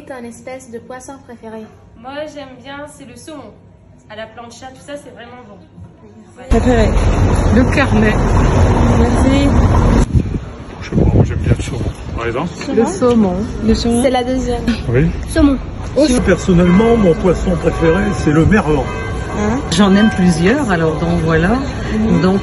ton espèce de poisson préféré? Moi, j'aime bien, c'est le saumon. À la plancha, tout ça, c'est vraiment bon. Préféré? Le carnet. Merci. Je sais pas, moi j'aime bien le saumon. Par exemple? Le saumon. Le saumon. C'est la deuxième. Oui. Saumon. Personnellement, mon poisson préféré, c'est le merlan. J'en aime plusieurs, alors donc voilà. Donc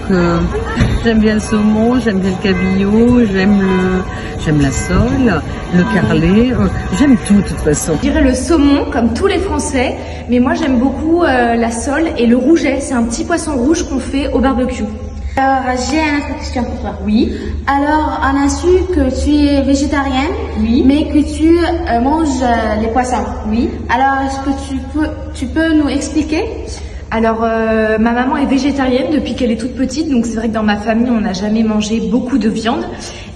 j'aime bien le saumon, j'aime bien le cabillaud, j'aime la sole, le carlet, j'aime tout de toute façon. Je dirais le saumon comme tous les Français, mais moi j'aime beaucoup la sole et le rouget, c'est un petit poisson rouge qu'on fait au barbecue. Alors, j'ai une autre question pour toi. Oui. Alors, on a su que tu es végétarienne, Oui. mais que tu manges les poissons. Oui. Alors, est-ce que tu peux nous expliquer? Alors ma maman est végétarienne depuis qu'elle est toute petite, donc c'est vrai que dans ma famille on n'a jamais mangé beaucoup de viande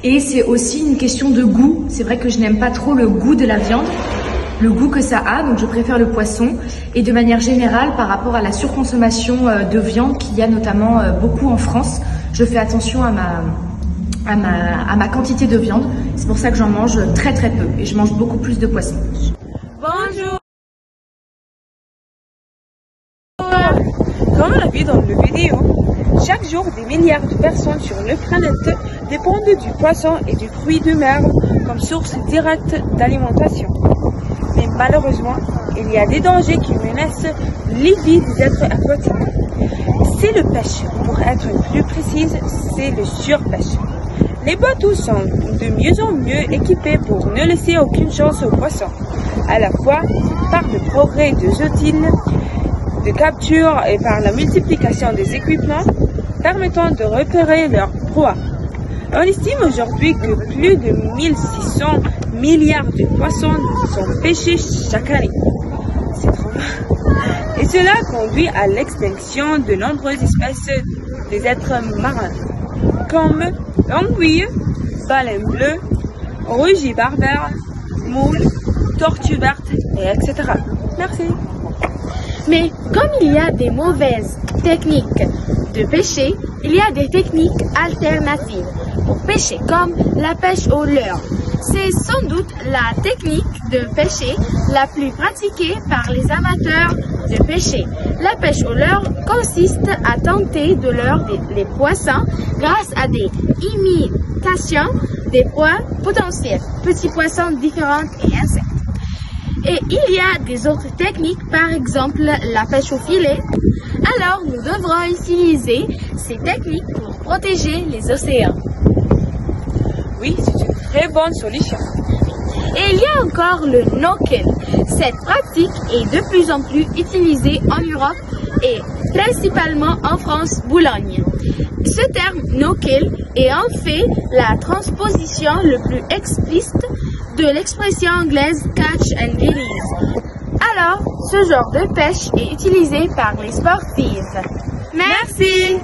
et c'est aussi une question de goût. C'est vrai que je n'aime pas trop le goût de la viande, le goût que ça a, donc je préfère le poisson. Et de manière générale, par rapport à la surconsommation de viande qu'il y a notamment beaucoup en France, je fais attention à ma quantité de viande. C'est pour ça que j'en mange très très peu et je mange beaucoup plus de poisson. Bonjour. Comme on l'a vu dans la vidéo, chaque jour des milliards de personnes sur la planète dépendent du poisson et du fruit de mer comme source directe d'alimentation. Mais malheureusement, il y a des dangers qui menacent les vies des êtres aquatiques. C'est le pêche, pour être plus précise, c'est le surpêche. Les bateaux sont de mieux en mieux équipés pour ne laisser aucune chance aux poissons, à la fois par le progrès des outils de capture et par la multiplication des équipements permettant de repérer leurs proies. On estime aujourd'hui que plus de 1600 milliards de poissons sont pêchés chaque année. C'est trop bien. Et cela conduit à l'extinction de nombreuses espèces des êtres marins, comme l'anguille, baleine bleue, rougie barbare, moule, tortue verte, etc. Merci. Mais comme il y a des mauvaises techniques de pêcher, il y a des techniques alternatives pour pêcher, comme la pêche au leurre. C'est sans doute la technique de pêcher la plus pratiquée par les amateurs de pêcher. La pêche au leurre consiste à tenter de leurrer les poissons grâce à des imitations des proies potentielles, petits poissons différents et insectes. Et il y a des autres techniques, par exemple la pêche au filet. Alors nous devrons utiliser ces techniques pour protéger les océans. Oui, c'est une très bonne solution. Et il y a encore le no-kill. Cette pratique est de plus en plus utilisée en Europe et principalement en France, Boulogne. Ce terme no-kill est en fait la transposition le plus explicite de l'expression anglaise catch and release. Alors, ce genre de pêche est utilisé par les sportifs. Merci!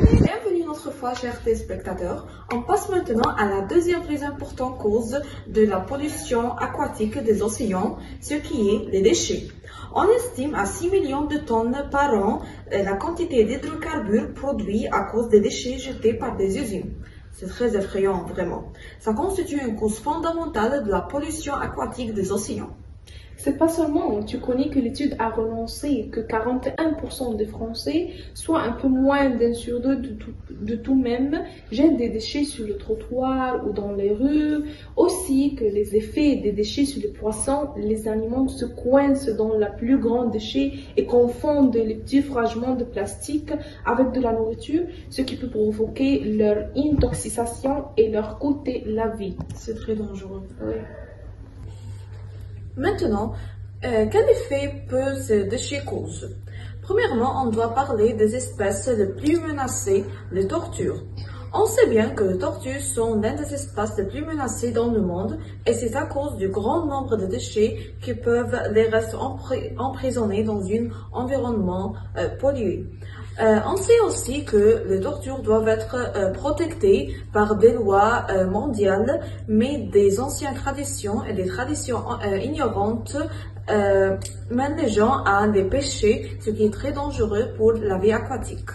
Bienvenue une autre fois, chers téléspectateurs. On passe maintenant à la deuxième plus importante cause de la pollution aquatique des océans, ce qui est les déchets. On estime à 6 millions de tonnes par an la quantité d'hydrocarbures produits à cause des déchets jetés par des usines. C'est très effrayant, vraiment. Ça constitue une cause fondamentale de la pollution aquatique des océans. C'est pas seulement, tu connais que l'étude a renoncé que 41% des Français, soit un peu moins d'un sur deux de tout même, jettent des déchets sur le trottoir ou dans les rues. Aussi que les effets des déchets sur les poissons, les animaux se coincent dans la plus grande déchet et confondent les petits fragments de plastique avec de la nourriture, ce qui peut provoquer leur intoxication et leur coûter la vie. C'est très dangereux. Oui. Maintenant, quel effet peut ces déchets causer? Premièrement, on doit parler des espèces les plus menacées, les tortues. On sait bien que les tortues sont l'une des espèces les plus menacées dans le monde et c'est à cause du grand nombre de déchets qui peuvent les rester emprisonnés dans un environnement pollué. On sait aussi que les tortues doivent être protégées par des lois mondiales, mais des anciennes traditions et des traditions ignorantes mènent les gens à les pêcher, ce qui est très dangereux pour la vie aquatique.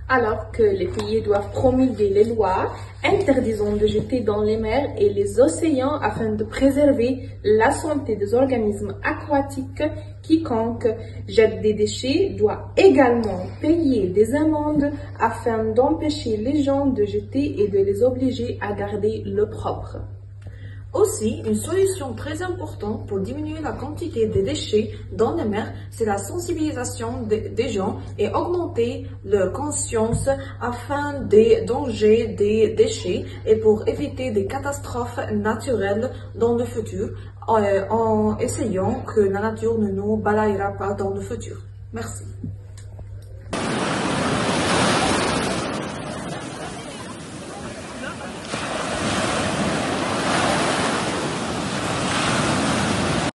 Alors que les pays doivent promulguer les lois interdisant de jeter dans les mers et les océans afin de préserver la santé des organismes aquatiques, quiconque jette des déchets doit également payer des amendes afin d'empêcher les gens de jeter et de les obliger à garder l'eau propre. Aussi, une solution très importante pour diminuer la quantité de déchets dans les mers, c'est la sensibilisation des gens et augmenter leur conscience afin des dangers des déchets et pour éviter des catastrophes naturelles dans le futur, en essayant que la nature ne nous balayera pas dans le futur. Merci.